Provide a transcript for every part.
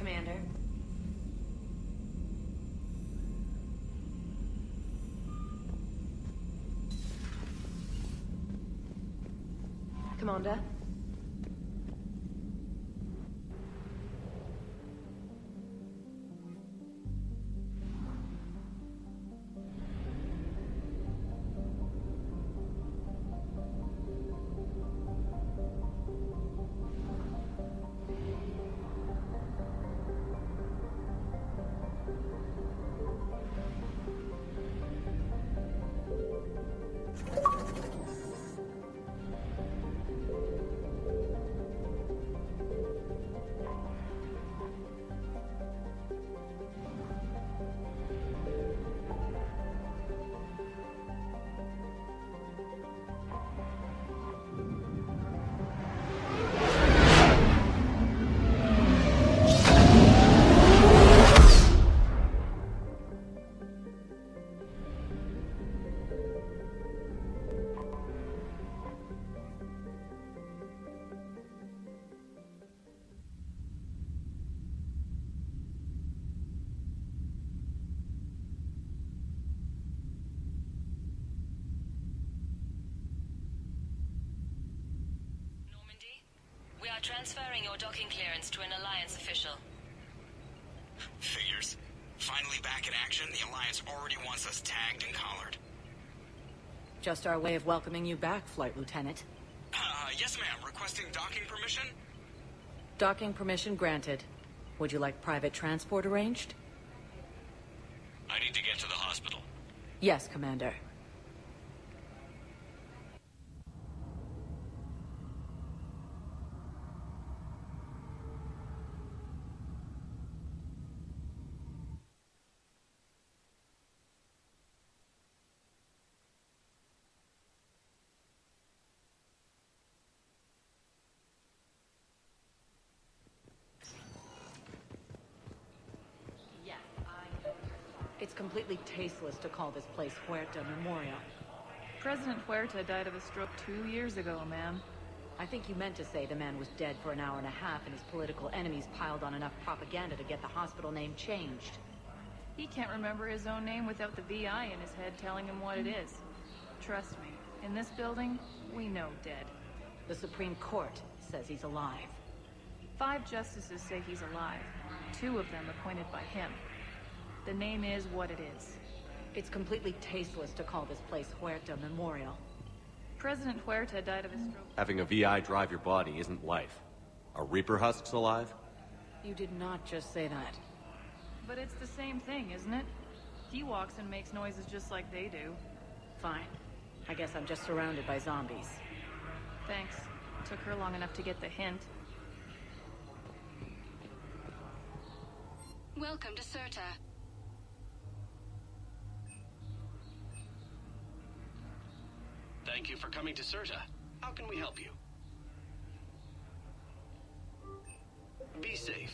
Commander. Commander. We are transferring your docking clearance to an Alliance official. Figures. Finally back in action, the Alliance already wants us tagged and collared. Just our way of welcoming you back, Flight Lieutenant. Yes ma'am. Requesting docking permission? Docking permission granted. Would you like private transport arranged? I need to get to the hospital. Yes, Commander. It's completely tasteless to call this place Huerta Memorial. President Huerta died of a stroke 2 years ago, ma'am. I think you meant to say the man was dead for an hour and a half and his political enemies piled on enough propaganda to get the hospital name changed. He can't remember his own name without the VI in his head telling him what it is. Trust me, in this building, we know dead. The Supreme Court says he's alive. 5 justices say he's alive, 2 of them appointed by him. The name is what it is. It's completely tasteless to call this place Huerta Memorial. President Huerta died of a stroke. Having a VI drive your body isn't life. Are Reaper husks alive? You did not just say that. But it's the same thing, isn't it? He walks and makes noises just like they do. Fine. I guess I'm just surrounded by zombies. Thanks. Took her long enough to get the hint. Welcome to Cirta. Thank you for coming to Cirta. How can we help you? Be safe.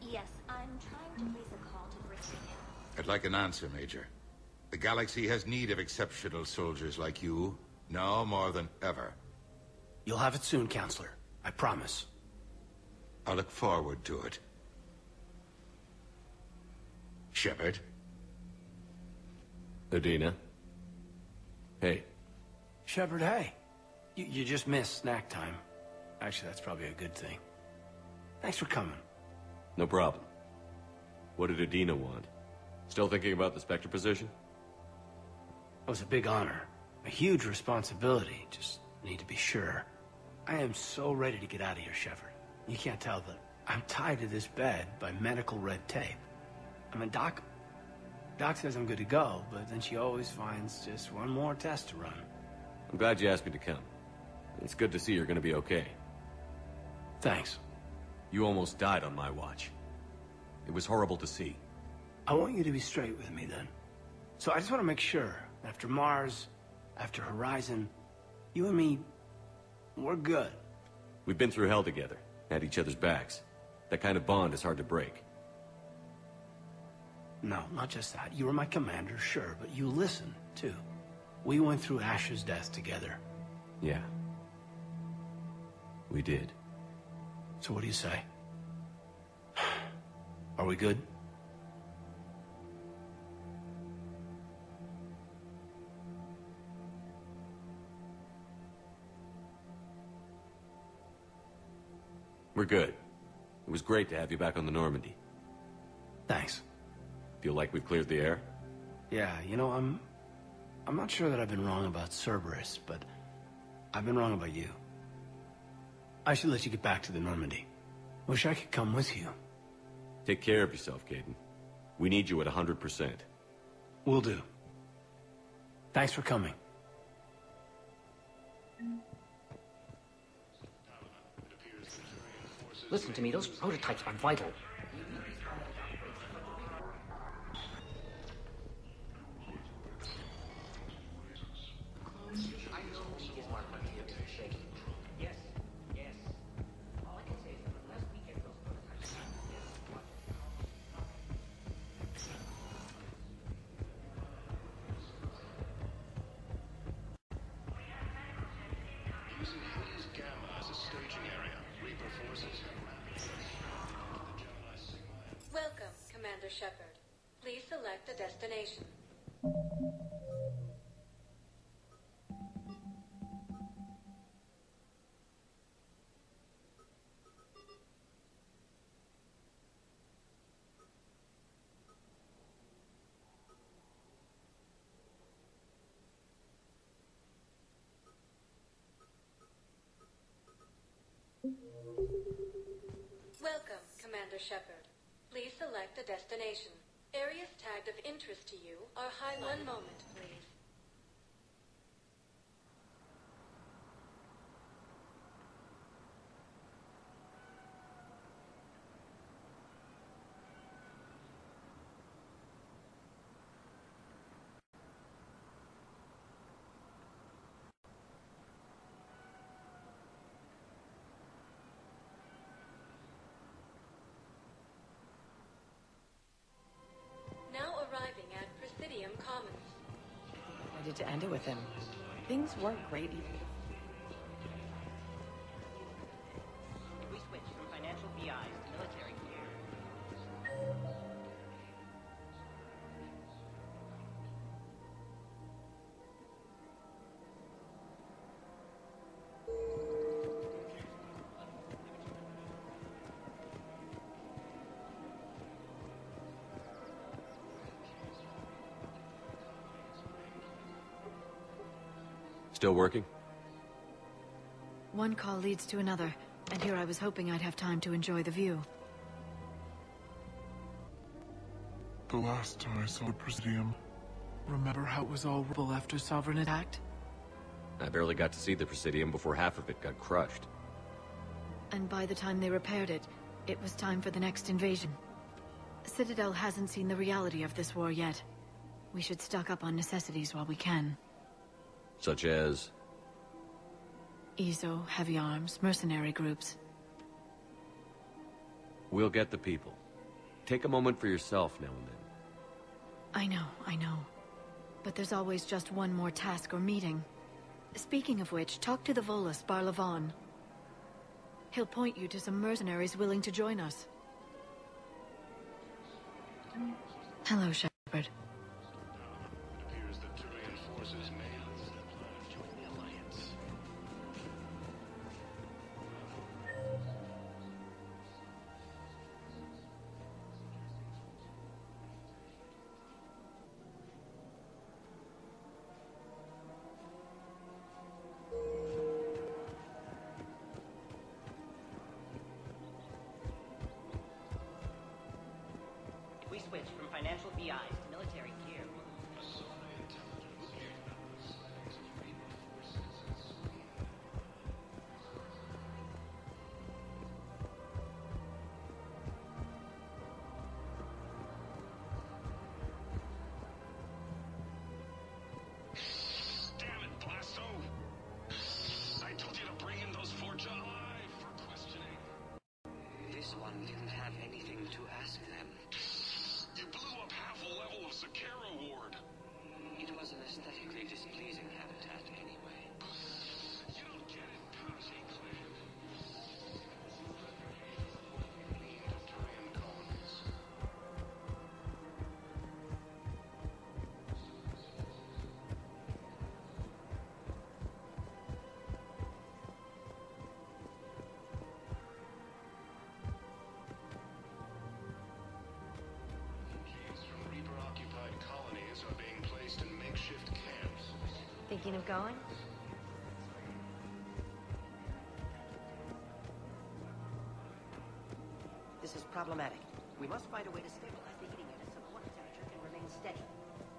Yes, I'm trying to place a call to Brisbane. I'd like an answer, Major. The galaxy has need of exceptional soldiers like you, now more than ever. You'll have it soon, Counselor. I promise. I look forward to it. Shepard? Adina? Hey. Shepard, hey. You just missed snack time. Actually, that's probably a good thing. Thanks for coming. No problem. What did Adina want? Still thinking about the Spectre position? It was a big honor. A huge responsibility. Just need to be sure. I am so ready to get out of here, Shepard. You can't tell, but I'm tied to this bed by medical red tape. I mean, Doc says I'm good to go, but then she always finds just one more test to run. I'm glad you asked me to come. It's good to see you're gonna be okay. Thanks. You almost died on my watch. It was horrible to see. I want you to be straight with me, then. So I just want to make sure, after Mars, after Horizon, you and me, we're good. We've been through hell together, had each other's backs. That kind of bond is hard to break. No, not just that. You were my commander, sure, but you listen, too. We went through Ash's death together. Yeah. We did. So what do you say? Are we good? We're good. It was great to have you back on the Normandy. Thanks. Feel like we've cleared the air? Yeah, you know, I'm not sure that I've been wrong about Cerberus, but I've been wrong about you. I should let you get back to the Normandy. Wish I could come with you. Take care of yourself, Kaidan. We need you at 100%. Will do. Thanks for coming. Listen to me, those prototypes are vital. Welcome, Commander Shepard. Please select a destination. Welcome, Commander Shepard. Please select a destination. Areas tagged of interest to you are high. One moment, please. Now arriving at Presidium Commons. Ready to end it with him. Things weren't great. We switch from financial BIs to military gear. Still working? One call leads to another, and here I was hoping I'd have time to enjoy the view. The last time I saw the Presidium, remember how it was all rubble after Sovereign attacked? I barely got to see the Presidium before half of it got crushed. And by the time they repaired it, it was time for the next invasion. Citadel hasn't seen the reality of this war yet. We should stock up on necessities while we can. Such as? EZO, heavy arms, mercenary groups. We'll get the people. Take a moment for yourself now and then. I know. But there's always just one more task or meeting. Speaking of which, talk to the Volus, Barlavan. He'll point you to some mercenaries willing to join us. Hello, Shepard. Appears the Turian forces may join the Alliance. We switch from financial BIs to military gear. Damn it, Blasto! I told you to bring in those Forja alive for questioning. This one didn't have anything to ask them. You blew up half a level Thinking of going? This is problematic. We must find a way to stabilize the heating unit so the water temperature can remain steady.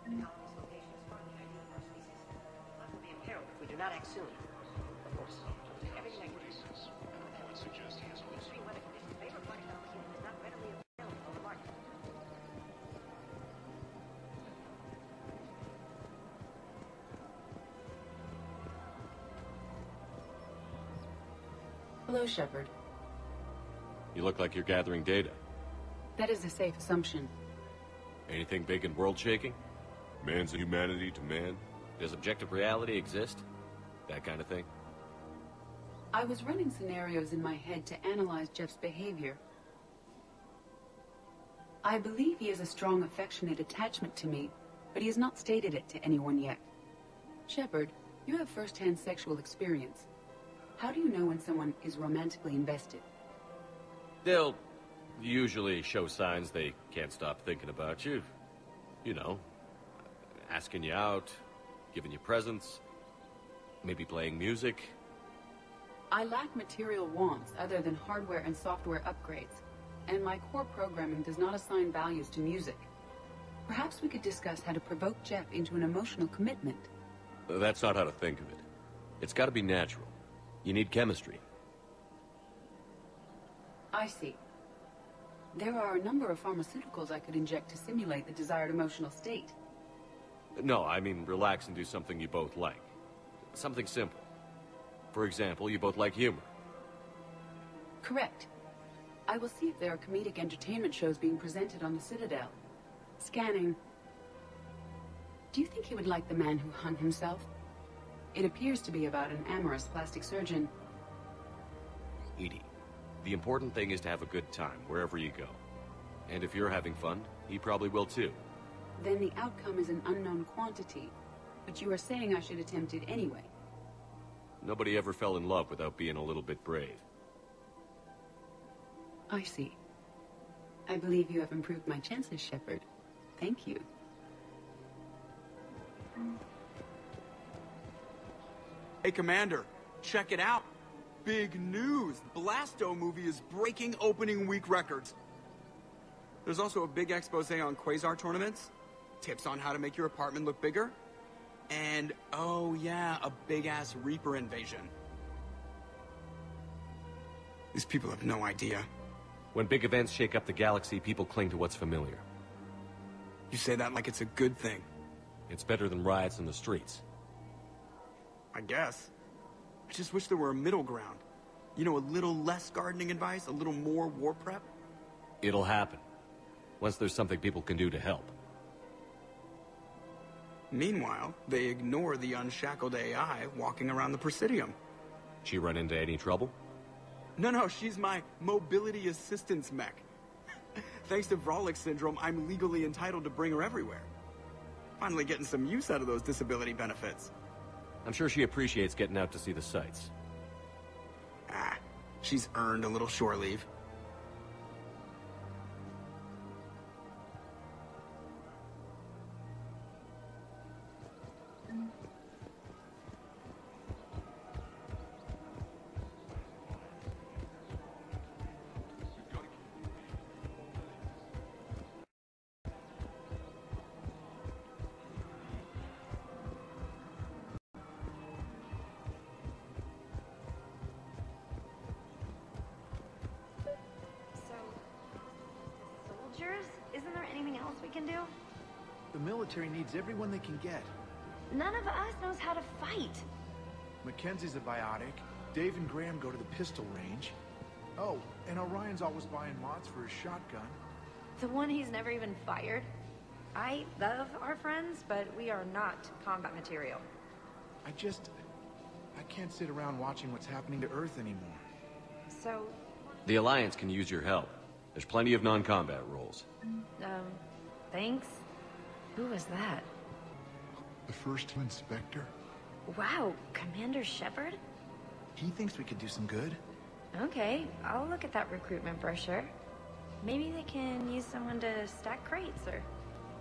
The colony's location is far behind the our species. Life will be imperiled if we do not act soon. Of course, everything I can do. I would suggest he has also Extreme weather conditions favor flight technology that is not readily available on the market. Hello, Shepard. You look like you're gathering data. That is a safe assumption. Anything big and world-shaking? Man's humanity to man? Does objective reality exist? That kind of thing? I was running scenarios in my head to analyze Jeff's behavior. I believe he has a strong affectionate attachment to me, but he has not stated it to anyone yet. Shepard, you have first-hand sexual experience. How do you know when someone is romantically invested? They'll usually show signs they can't stop thinking about you. You know, asking you out, giving you presents, maybe playing music. I lack material wants other than hardware and software upgrades, and my core programming does not assign values to music. Perhaps we could discuss how to provoke Jeff into an emotional commitment. That's not how to think of it. It's got to be natural. You need chemistry. I see. There are a number of pharmaceuticals I could inject to simulate the desired emotional state. No, I mean relax and do something you both like. Something simple. For example, you both like humor. Correct. I will see if there are comedic entertainment shows being presented on the Citadel. Scanning. Do you think he would like The Man Who Hung Himself? It appears to be about an amorous plastic surgeon. Edie, the important thing is to have a good time wherever you go. And if you're having fun, he probably will too. Then the outcome is an unknown quantity. But you are saying I should attempt it anyway. Nobody ever fell in love without being a little bit brave. I see. I believe you have improved my chances, Shepard. Thank you. Hey, Commander, check it out. Big news! Blasto movie is breaking opening week records. There's also a big expose on Quasar tournaments, tips on how to make your apartment look bigger, and, oh yeah, a big-ass Reaper invasion. These people have no idea. When big events shake up the galaxy, people cling to what's familiar. You say that like it's a good thing. It's better than riots in the streets. I guess. I just wish there were a middle ground. You know, a little less gardening advice, a little more war prep. It'll happen. Once there's something people can do to help. Meanwhile, they ignore the unshackled AI walking around the Presidium. She run into any trouble? No, she's my mobility assistance mech. Thanks to Vralik syndrome, I'm legally entitled to bring her everywhere. Finally getting some use out of those disability benefits. I'm sure she appreciates getting out to see the sights. She's earned a little shore leave. Isn't there anything else we can do? The military needs everyone they can get. None of us knows how to fight. Mackenzie's a biotic. Dave and Graham go to the pistol range. Oh, and Orion's always buying mods for his shotgun. The one he's never even fired? I love our friends, but we are not combat material. I can't sit around watching what's happening to Earth anymore. So... The Alliance can use your help. There's plenty of non-combat roles. Thanks? Who was that? The first inspector. Wow, Commander Shepard? He thinks we could do some good. Okay, I'll look at that recruitment brochure. Maybe they can use someone to stack crates or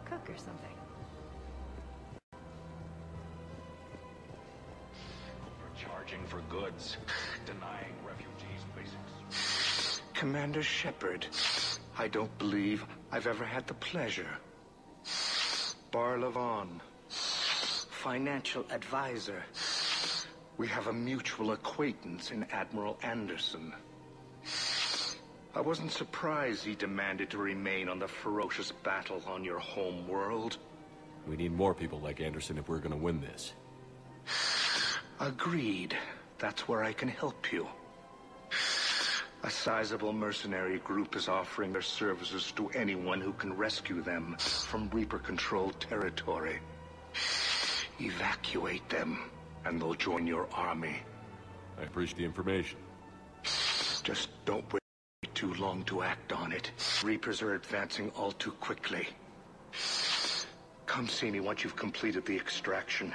cook or something. searching for goods, denying refugees basics. Commander Shepard, I don't believe I've ever had the pleasure. Bar-Levon, financial advisor. We have a mutual acquaintance in Admiral Anderson. I wasn't surprised he demanded to remain on the ferocious battle on your home world. We need more people like Anderson if we're gonna win this. Agreed. That's where I can help you. A sizable mercenary group is offering their services to anyone who can rescue them from Reaper-controlled territory. Evacuate them, and they'll join your army. I appreciate the information. Just don't wait too long to act on it. Reapers are advancing all too quickly. Come see me once you've completed the extraction.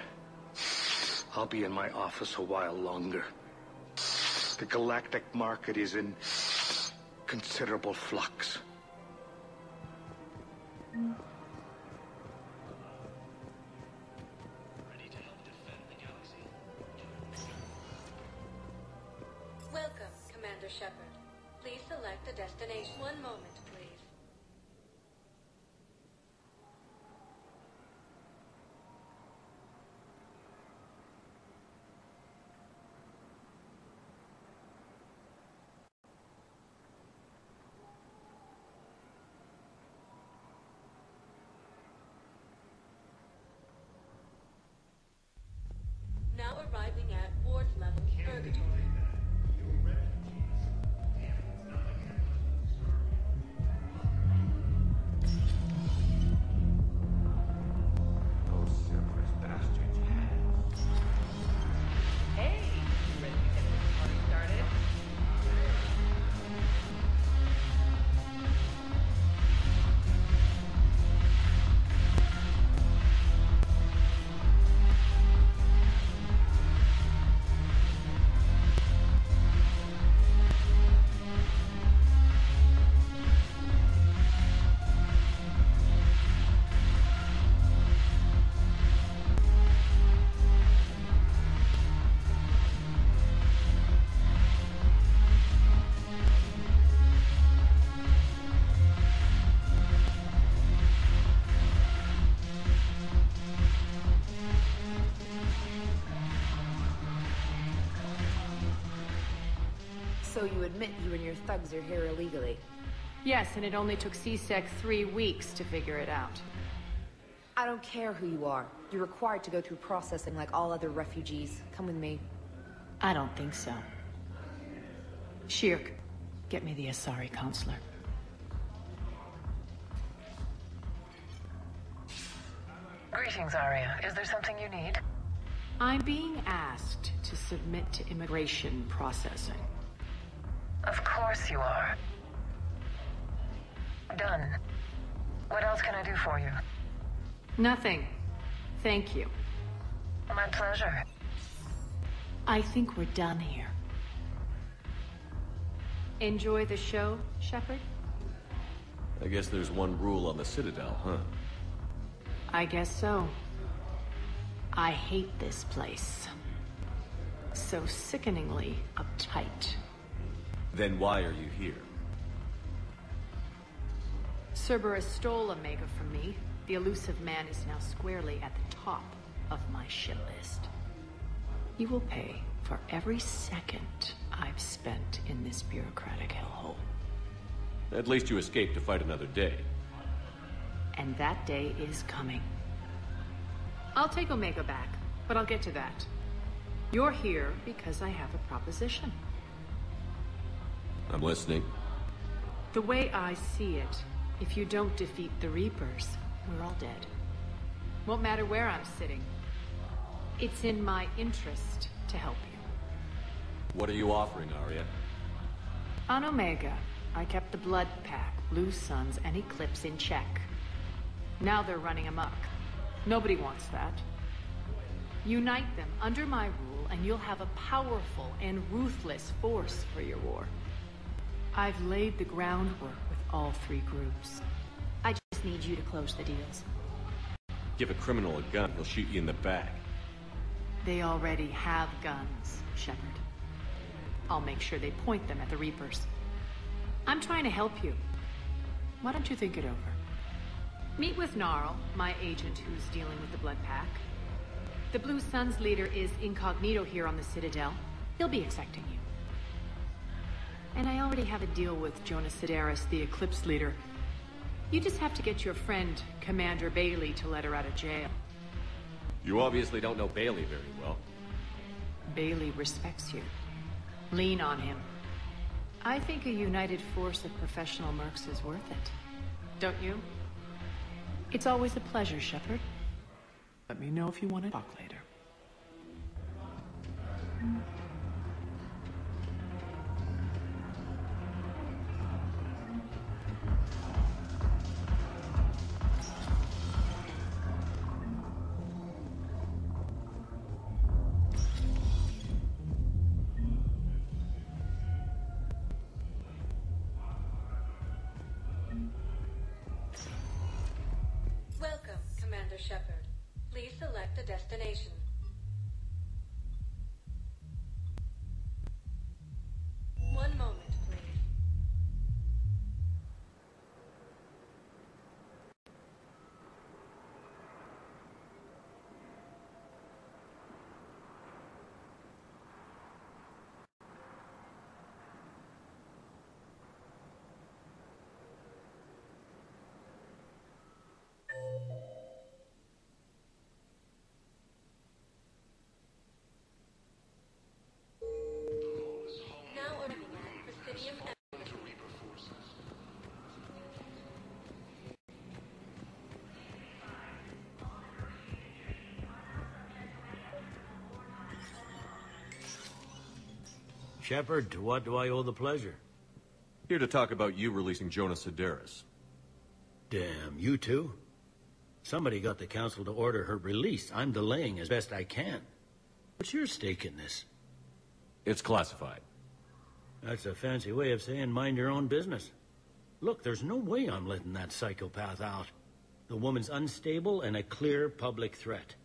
I'll be in my office a while longer. The galactic market is in considerable flux. Welcome, Commander Shepard. Please select a destination. One moment, please. Now arriving at Ward's level, Purgatory. Hey, you ready to get this party started? So you admit you and your thugs are here illegally? Yes, and it only took C-Sec 3 weeks to figure it out. I don't care who you are. You're required to go through processing like all other refugees. Come with me. I don't think so. Shirk, get me the Asari consular. Greetings, Arya. Is there something you need? I'm being asked to submit to immigration processing. Of course you are. Done. What else can I do for you? Nothing. Thank you. My pleasure. I think we're done here. Enjoy the show, Shepard? I guess there's one rule on the Citadel, huh? I guess so. I hate this place. So sickeningly uptight. Then why are you here? Cerberus stole Omega from me. The elusive man is now squarely at the top of my shit list. You will pay for every second I've spent in this bureaucratic hellhole. At least you escaped to fight another day. And that day is coming. I'll take Omega back, but I'll get to that. You're here because I have a proposition. I'm listening. The way I see it, if you don't defeat the Reapers, we're all dead. Won't matter where I'm sitting. It's in my interest to help you. What are you offering, Arya? On Omega, I kept the Blood Pack, Blue Suns, and Eclipse in check. Now they're running amok. Nobody wants that. Unite them under my rule, and you'll have a powerful and ruthless force for your war. I've laid the groundwork with all three groups. I just need you to close the deals. Give a criminal a gun, he'll shoot you in the back. They already have guns, Shepard. I'll make sure they point them at the Reapers. I'm trying to help you. Why don't you think it over? Meet with Gnarl, my agent who's dealing with the Blood Pack. The Blue Suns leader is incognito here on the Citadel. He'll be expecting you. And I already have a deal with Jonas Sidaris, the Eclipse leader. You just have to get your friend, Commander Bailey, to let her out of jail. You obviously don't know Bailey very well. Bailey respects you. Lean on him. I think a united force of professional mercs is worth it. Don't you? It's always a pleasure, Shepard. Let me know if you want to talk later. Welcome, Commander Shepard. Please select a destination. One moment, please. Now arriving at Presidium. Shepard, to what do I owe the pleasure? Here to talk about you releasing Jonas Sidaris. Damn, you too? Somebody got the council to order her release. I'm delaying as best I can. What's your stake in this? It's classified. That's a fancy way of saying mind your own business. Look, there's no way I'm letting that psychopath out. The woman's unstable and a clear public threat.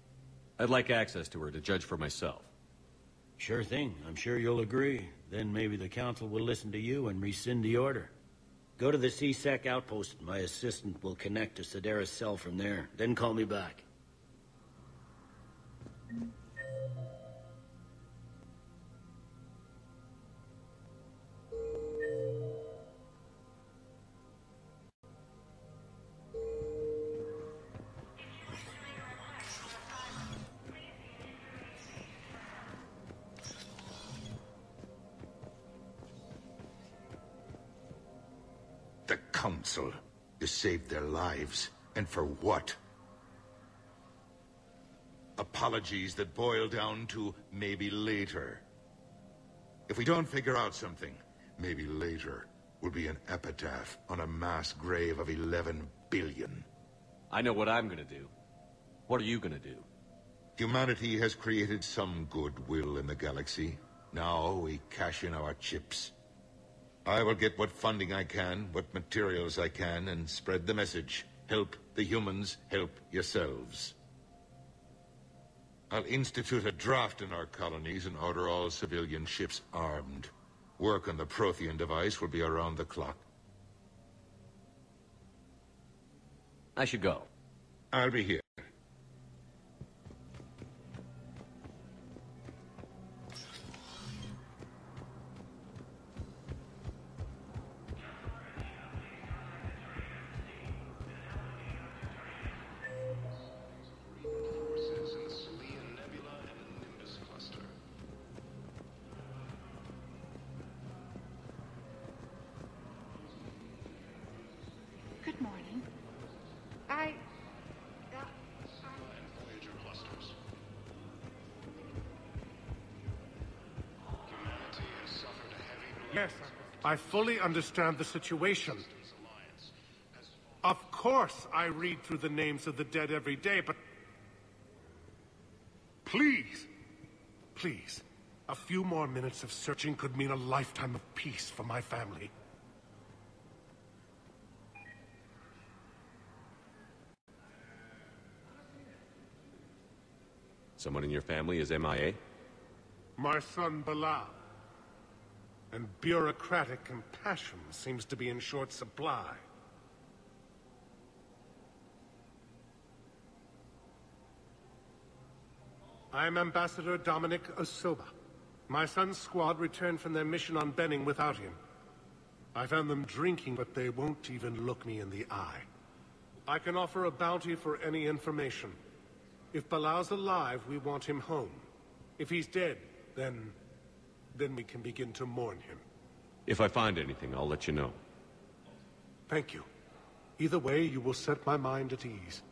I'd like access to her to judge for myself. Sure thing. I'm sure you'll agree. Then maybe the council will listen to you and rescind the order. Go to the C-Sec outpost. My assistant will connect to Sidaris' cell from there. Then call me back. The Council. You saved their lives. And for what? Apologies that boil down to maybe later. If we don't figure out something, maybe later will be an epitaph on a mass grave of 11 billion. I know what I'm gonna do. What are you gonna do? Humanity has created some goodwill in the galaxy. Now we cash in our chips. I will get what funding I can, what materials I can, and spread the message. Help the humans, help yourselves. I'll institute a draft in our colonies and order all civilian ships armed. Work on the Prothean device will be around the clock. I should go. I'll be here. Good morning. Yes, I fully understand the situation. Of course I read through the names of the dead every day, but... Please, please, a few more minutes of searching could mean a lifetime of peace for my family. Someone in your family is MIA? My son Bilal. And bureaucratic compassion seems to be in short supply. I'm Ambassador Dominic Osoba. My son's squad returned from their mission on Benning without him. I found them drinking, but they won't even look me in the eye. I can offer a bounty for any information. If Bilal's alive, we want him home. If he's dead, then we can begin to mourn him. If I find anything, I'll let you know. Thank you. Either way, you will set my mind at ease.